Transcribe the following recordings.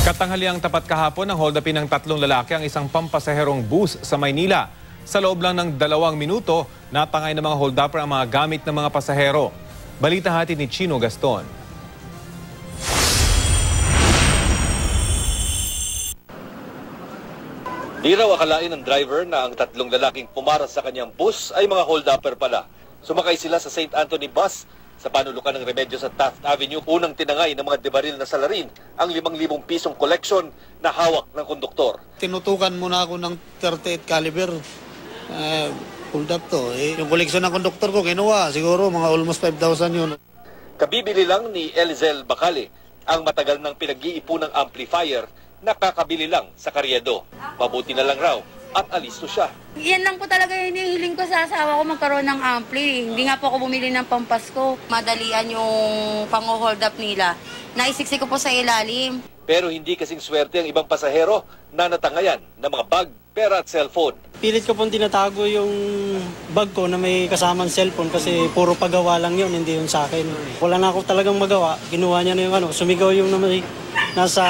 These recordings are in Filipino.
Katanghaliang tapat kahapon ang hold-upin ng tatlong lalaki ang isang pampasaherong bus sa Maynila. Sa loob lang ng 2 minuto, natangay ng mga hold-upper ang mga gamit ng mga pasahero. Balita hatid ni Chino Gaston. Di raw akalain ng driver na ang tatlong lalaking pumaras sa kanyang bus ay mga hold-upper pala. Sumakay sila sa St. Anthony bus sa panulukan ng Remedyo sa Taft Avenue. Unang tinangay ng mga debaril na salarin ang 5,000 pisong collection na hawak ng konduktor. Tinutukan muna ako ng 38 caliber. Hold up to. Yung koleksyon ng konduktor ko, kinuha. Siguro mga almost 5,000 yun. Kabibili lang ni Elzel Bacale ang matagal ng pinag-iipunang amplifier na kakabili lang sa Karyedo. Mabuti na lang raw at alisto siya. Yan lang po talaga yung hinihiling ko sa asawa ko, magkaroon ng ampli. Hindi nga po ako bumili ng pampasko. Madalian yung pang-hold up nila. Naisiksik ko po sa ilalim. Pero hindi kasing swerte ang ibang pasahero na natangayan ng mga bag, pera at cellphone. Pilit ko pong tinatago yung bag ko na may kasamang cellphone kasi puro pagawa lang yun, hindi yun sa akin. Wala na ako talagang magawa. Kinuha niya na yung sumigaw yung nasa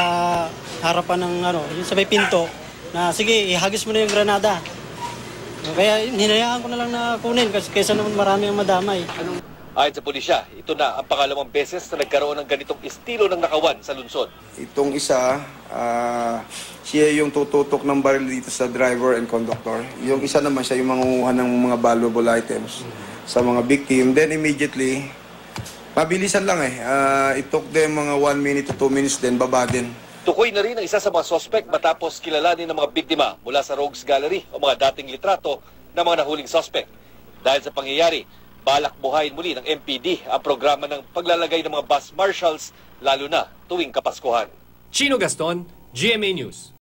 harapan ng yung sa may pinto na sige, ihagis mo na yung granada. Kaya hinayaan ko na lang na kunin kasi kaysa naman marami ang madamay. Ayon sa pulisya, ito na ang pangalawang beses na nagkaroon ng ganitong estilo ng nakawan sa lungsod. Itong isa, siya yung tututok ng baril dito sa driver and conductor. Yung isa naman siya yung mangunguha ng mga valuable items sa mga victim. Then immediately, mabilisan lang it took them mga 1 minute to 2 minutes, then baba din. Tukoy na rin ang isa sa mga suspect matapos kilalanin ng mga biktima mula sa Rogues Gallery o mga dating litrato ng mga nahuling suspect. Dahil sa pangyayari, balak buhayin muli ng MPD ang programa ng paglalagay ng mga bus marshals lalo na tuwing Kapaskuhan. Chino Gaston, GMA News.